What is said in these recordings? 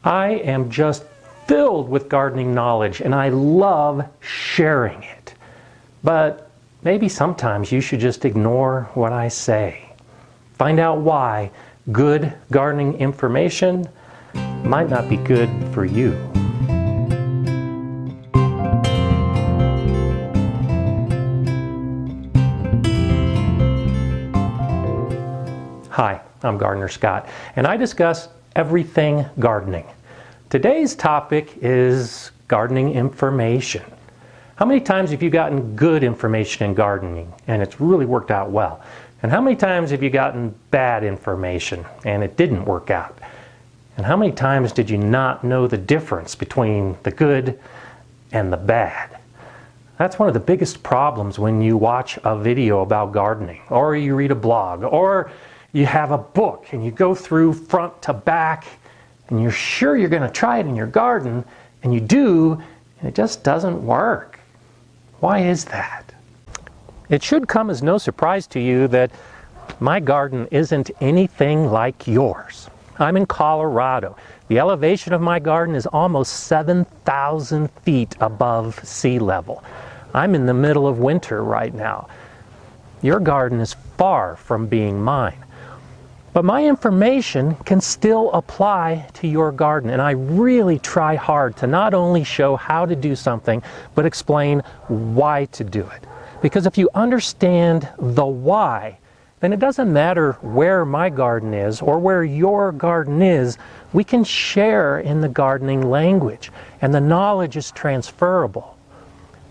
I am just filled with gardening knowledge and I love sharing it. But maybe sometimes you should just ignore what I say. Find out why good gardening information might not be good for you. Hi, I'm GardenerScott, and I discuss everything gardening. Today's topic is gardening information. How many times have you gotten good information in gardening and it's really worked out well? And how many times have you gotten bad information and it didn't work out? And how many times did you not know the difference between the good and the bad? That's one of the biggest problems when you watch a video about gardening, or you read a blog, or you have a book and you go through front to back and you're sure you're going to try it in your garden, and you do, and it just doesn't work. Why is that? It should come as no surprise to you that my garden isn't anything like yours. I'm in Colorado. The elevation of my garden is almost 7,000 feet above sea level. I'm in the middle of winter right now. Your garden is far from being mine. But my information can still apply to your garden, and I really try hard to not only show how to do something, but explain why to do it. Because if you understand the why, then it doesn't matter where my garden is or where your garden is, we can share in the gardening language, and the knowledge is transferable.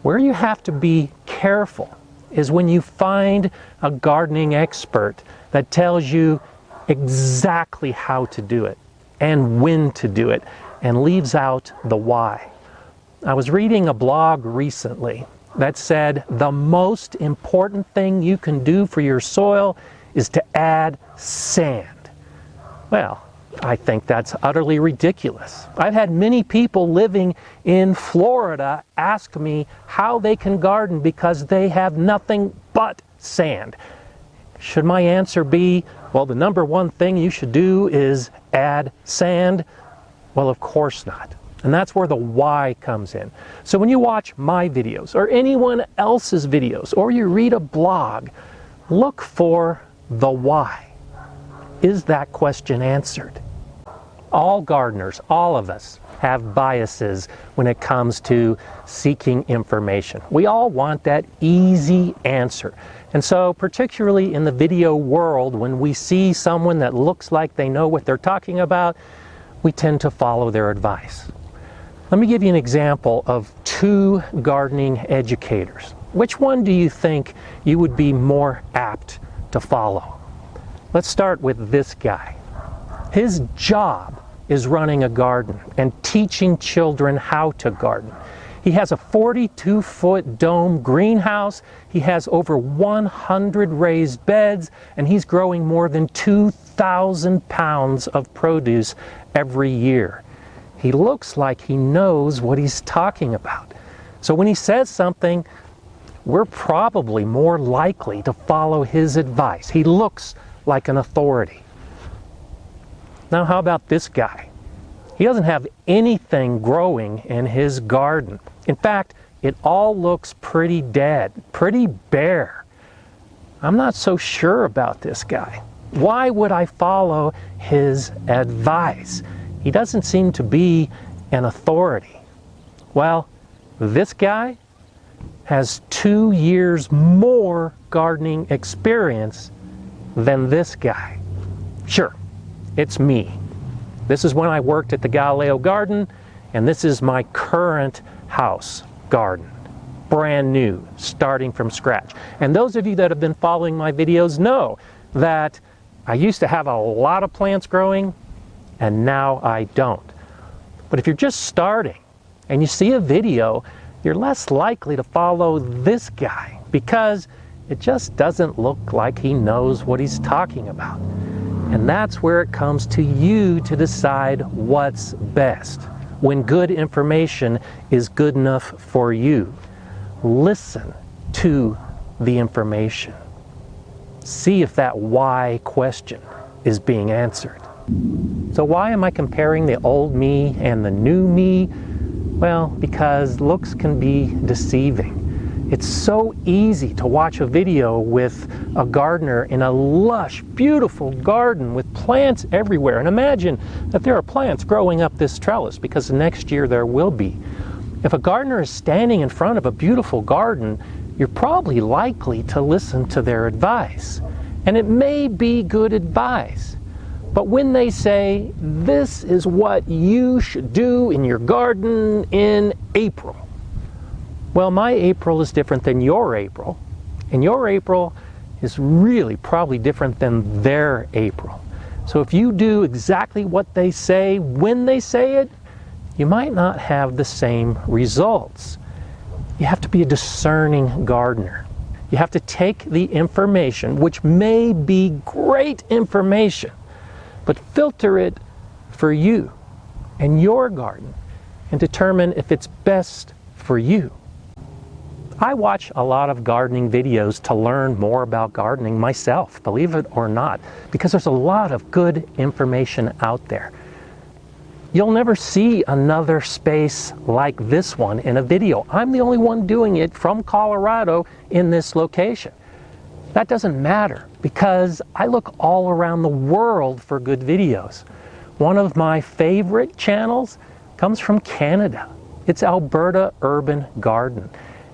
Where you have to be careful is when you find a gardening expert that tells you exactly how to do it and when to do it and leaves out the why. I was reading a blog recently that said the most important thing you can do for your soil is to add sand. Well, I think that's utterly ridiculous. I've had many people living in Florida ask me how they can garden because they have nothing but sand. Should my answer be, well, the number one thing you should do is add sand? Well, of course not. And that's where the why comes in. So when you watch my videos or anyone else's videos or you read a blog, look for the why. Is that question answered? All gardeners, all of us, have biases when it comes to seeking information. We all want that easy answer. And so particularly in the video world, when we see someone that looks like they know what they're talking about, we tend to follow their advice. Let me give you an example of two gardening educators. Which one do you think you would be more apt to follow? Let's start with this guy. His job is running a garden and teaching children how to garden. He has a 42-foot dome greenhouse. He has over 100 raised beds, and he's growing more than 2,000 pounds of produce every year. He looks like he knows what he's talking about. So when he says something, we're probably more likely to follow his advice. He looks like an authority. Now, how about this guy? He doesn't have anything growing in his garden. In fact, it all looks pretty dead, pretty bare. I'm not so sure about this guy. Why would I follow his advice? He doesn't seem to be an authority. Well, this guy has 2 years more gardening experience than this guy. Sure, it's me. This is when I worked at the Galileo Garden, and this is my current house garden. Brand new, starting from scratch. And those of you that have been following my videos know that I used to have a lot of plants growing, and now I don't. But if you're just starting and you see a video, you're less likely to follow this guy because it just doesn't look like he knows what he's talking about. And that's where it comes to you to decide what's best. When good information is good enough for you, listen to the information. See if that why question is being answered. So why am I comparing the old me and the new me? Well, because looks can be deceiving. It's so easy to watch a video with a gardener in a lush, beautiful garden with plants everywhere. And imagine that there are plants growing up this trellis, because the next year there will be. If a gardener is standing in front of a beautiful garden, you're probably likely to listen to their advice. And it may be good advice. But when they say, this is what you should do in your garden in April, well, my April is different than your April, and your April is really probably different than their April. So if you do exactly what they say when they say it, you might not have the same results. You have to be a discerning gardener. You have to take the information, which may be great information, but filter it for you and your garden and determine if it's best for you. I watch a lot of gardening videos to learn more about gardening myself, believe it or not, because there's a lot of good information out there. You'll never see another space like this one in a video. I'm the only one doing it from Colorado in this location. That doesn't matter, because I look all around the world for good videos. One of my favorite channels comes from Canada. It's Alberta Urban Garden.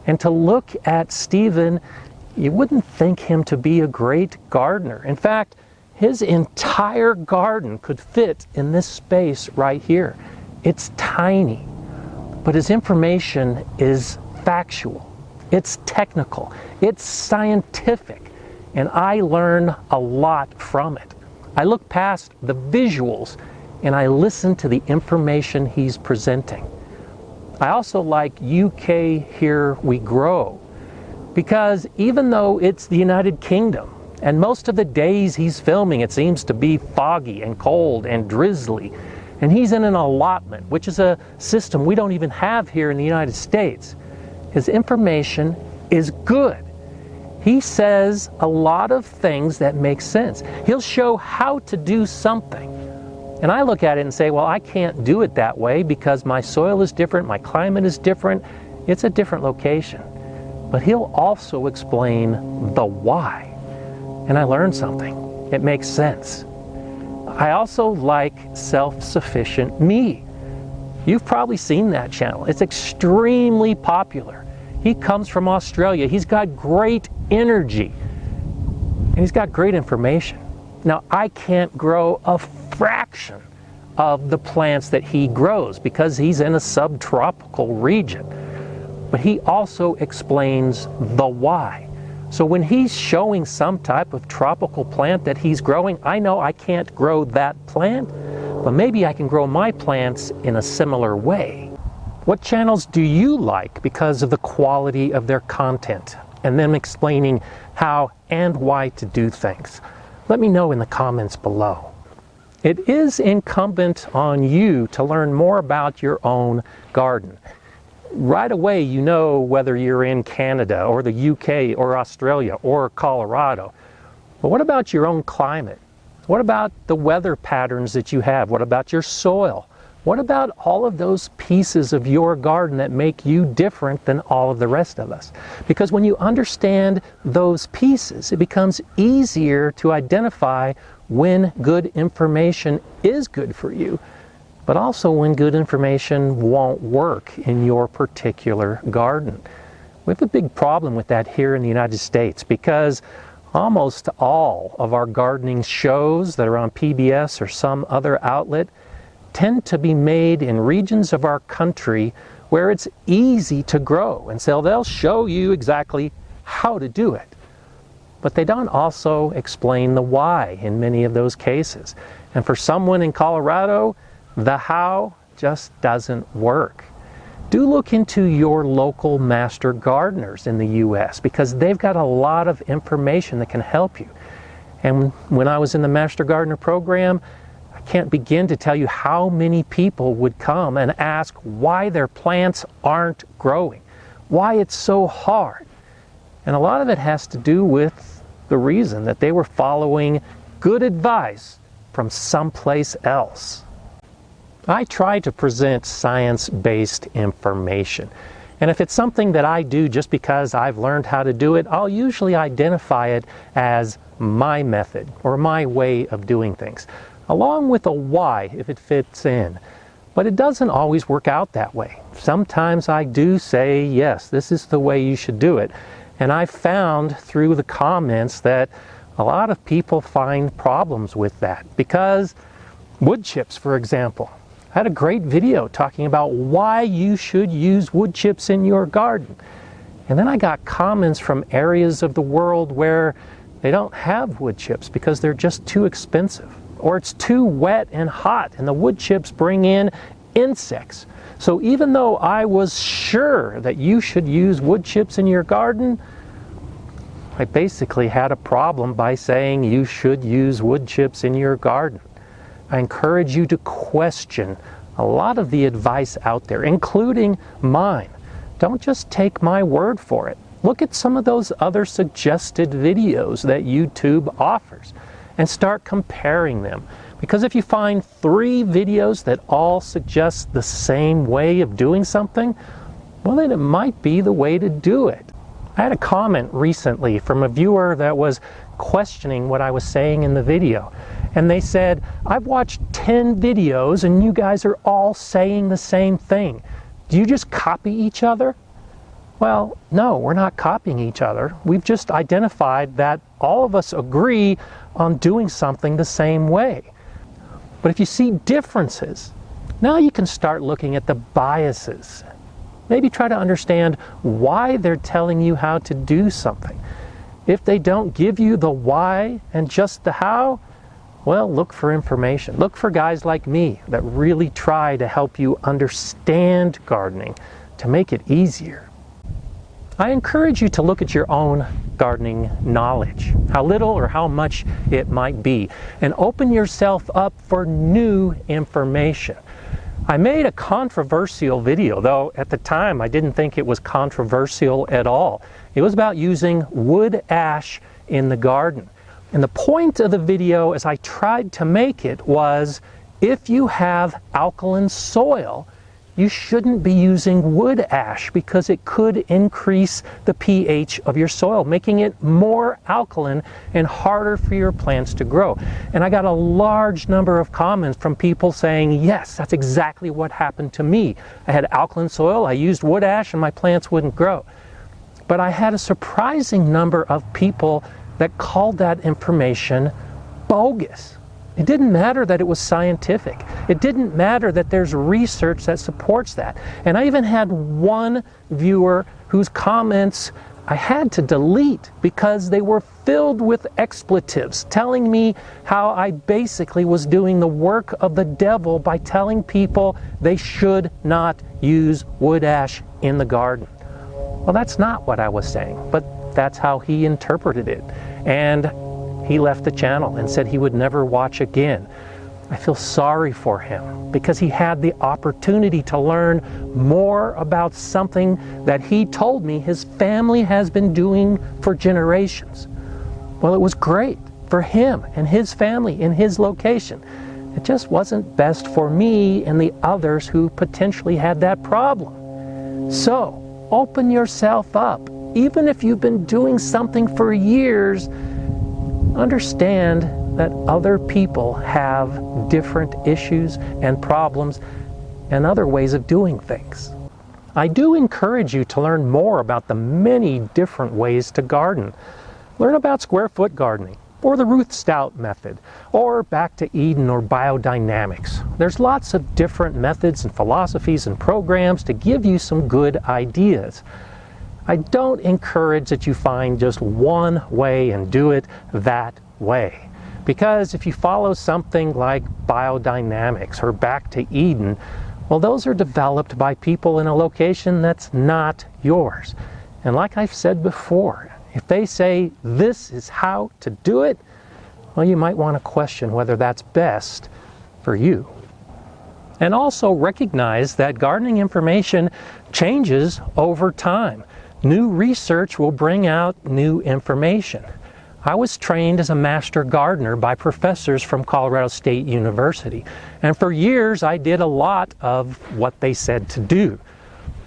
And to look at Stephen, you wouldn't think him to be a great gardener. In fact, his entire garden could fit in this space right here. It's tiny, but his information is factual. It's technical. It's scientific. And I learn a lot from it. I look past the visuals and I listen to the information he's presenting. I also like UK Here We Grow, because even though it's the United Kingdom, and most of the days he's filming it seems to be foggy and cold and drizzly, and he's in an allotment, which is a system we don't even have here in the United States, his information is good. He says a lot of things that make sense. He'll show how to do something. And I look at it and say, well, I can't do it that way because my soil is different, my climate is different, it's a different location. But he'll also explain the why. And I learned something. It makes sense. I also like Self-Sufficient Me. You've probably seen that channel. It's extremely popular. He comes from Australia. He's got great energy. And he's got great information. Now, I can't grow a fraction of the plants that he grows because he's in a subtropical region. But he also explains the why. So when he's showing some type of tropical plant that he's growing, I know I can't grow that plant, but maybe I can grow my plants in a similar way. What channels do you like because of the quality of their content and them explaining how and why to do things? Let me know in the comments below. It is incumbent on you to learn more about your own garden. Right away, you know whether you're in Canada or the UK or Australia or Colorado. But what about your own climate? What about the weather patterns that you have? What about your soil? What about all of those pieces of your garden that make you different than all of the rest of us? Because when you understand those pieces, it becomes easier to identify when good information is good for you, but also when good information won't work in your particular garden. We have a big problem with that here in the United States, because almost all of our gardening shows that are on PBS or some other outlet tend to be made in regions of our country where it's easy to grow. And so they'll show you exactly how to do it. But they don't also explain the why in many of those cases. And for someone in Colorado, the how just doesn't work. Do look into your local master gardeners in the U.S. because they've got a lot of information that can help you. And when I was in the Master Gardener program, I can't begin to tell you how many people would come and ask why their plants aren't growing, why it's so hard. And a lot of it has to do with the reason that they were following good advice from someplace else. I try to present science-based information. And if it's something that I do just because I've learned how to do it, I'll usually identify it as my method or my way of doing things, along with a why if it fits in. But it doesn't always work out that way. Sometimes I do say, yes, this is the way you should do it. And I've found through the comments that a lot of people find problems with that because wood chips, for example. I had a great video talking about why you should use wood chips in your garden. And then I got comments from areas of the world where they don't have wood chips because they're just too expensive, or it's too wet and hot and the wood chips bring in insects. So even though I was sure that you should use wood chips in your garden, I basically had a problem by saying you should use wood chips in your garden. I encourage you to question a lot of the advice out there, including mine. Don't just take my word for it. Look at some of those other suggested videos that YouTube offers and start comparing them. Because if you find 3 videos that all suggest the same way of doing something, well, then it might be the way to do it. I had a comment recently from a viewer that was questioning what I was saying in the video. And they said, I've watched 10 videos and you guys are all saying the same thing. Do you just copy each other? Well, no, we're not copying each other. We've just identified that all of us agree on doing something the same way. But if you see differences, now you can start looking at the biases. Maybe try to understand why they're telling you how to do something. If they don't give you the why and just the how, well, look for information. Look for guys like me that really try to help you understand gardening to make it easier. I encourage you to look at your own gardening knowledge, how little or how much it might be, and open yourself up for new information. I made a controversial video, though at the time I didn't think it was controversial at all. It was about using wood ash in the garden. And the point of the video, as I tried to make it, was if you have alkaline soil, you shouldn't be using wood ash because it could increase the pH of your soil, making it more alkaline and harder for your plants to grow. And I got a large number of comments from people saying, yes, that's exactly what happened to me. I had alkaline soil, I used wood ash, and my plants wouldn't grow. But I had a surprising number of people that called that information bogus. It didn't matter that it was scientific. It didn't matter that there's research that supports that. And I even had one viewer whose comments I had to delete because they were filled with expletives, telling me how I basically was doing the work of the devil by telling people they should not use wood ash in the garden. Well, that's not what I was saying, but that's how he interpreted it. And he left the channel and said he would never watch again. I feel sorry for him because he had the opportunity to learn more about something that he told me his family has been doing for generations. Well, it was great for him and his family in his location. It just wasn't best for me and the others who potentially had that problem. So, open yourself up. Even if you've been doing something for years, understand that other people have different issues and problems and other ways of doing things. I do encourage you to learn more about the many different ways to garden. Learn about square foot gardening, or the Ruth Stout method, or Back to Eden or biodynamics. There's lots of different methods and philosophies and programs to give you some good ideas. I don't encourage that you find just one way and do it that way. Because if you follow something like biodynamics or Back to Eden, well, those are developed by people in a location that's not yours. And like I've said before, if they say this is how to do it, well, you might want to question whether that's best for you. And also recognize that gardening information changes over time. New research will bring out new information. I was trained as a master gardener by professors from Colorado State University. And for years I did a lot of what they said to do.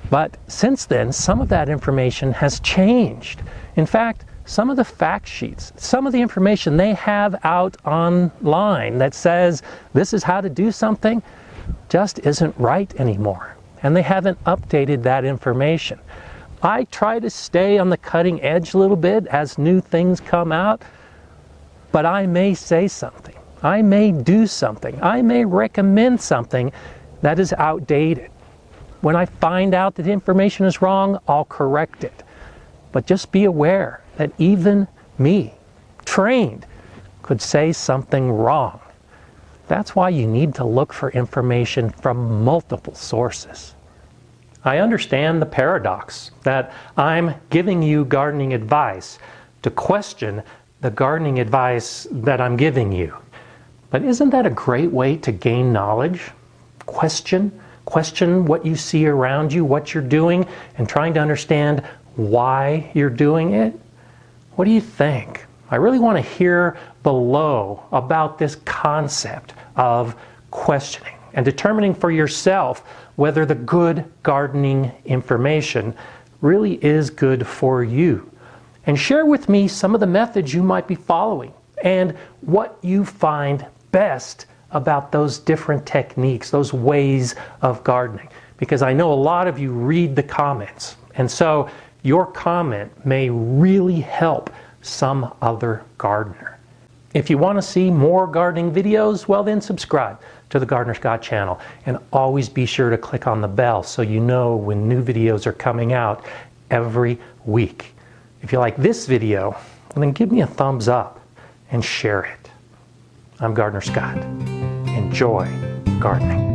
But since then, some of that information has changed. In fact, some of the fact sheets, some of the information they have out online that says this is how to do something just isn't right anymore. And they haven't updated that information. I try to stay on the cutting edge a little bit as new things come out, but I may say something. I may do something. I may recommend something that is outdated. When I find out that the information is wrong, I'll correct it. But just be aware that even me, trained, could say something wrong. That's why you need to look for information from multiple sources. I understand the paradox that I'm giving you gardening advice to question the gardening advice that I'm giving you. But isn't that a great way to gain knowledge? Question what you see around you, what you're doing, and trying to understand why you're doing it? What do you think? I really want to hear below about this concept of questioning and determining for yourself whether the good gardening information really is good for you. And share with me some of the methods you might be following and what you find best about those different techniques, those ways of gardening. Because I know a lot of you read the comments, and so your comment may really help some other gardener. If you want to see more gardening videos, well then subscribe to the GardenerScott channel, and always be sure to click on the bell so you know when new videos are coming out every week. If you like this video, well then give me a thumbs up and share it. I'm GardenerScott. Enjoy gardening.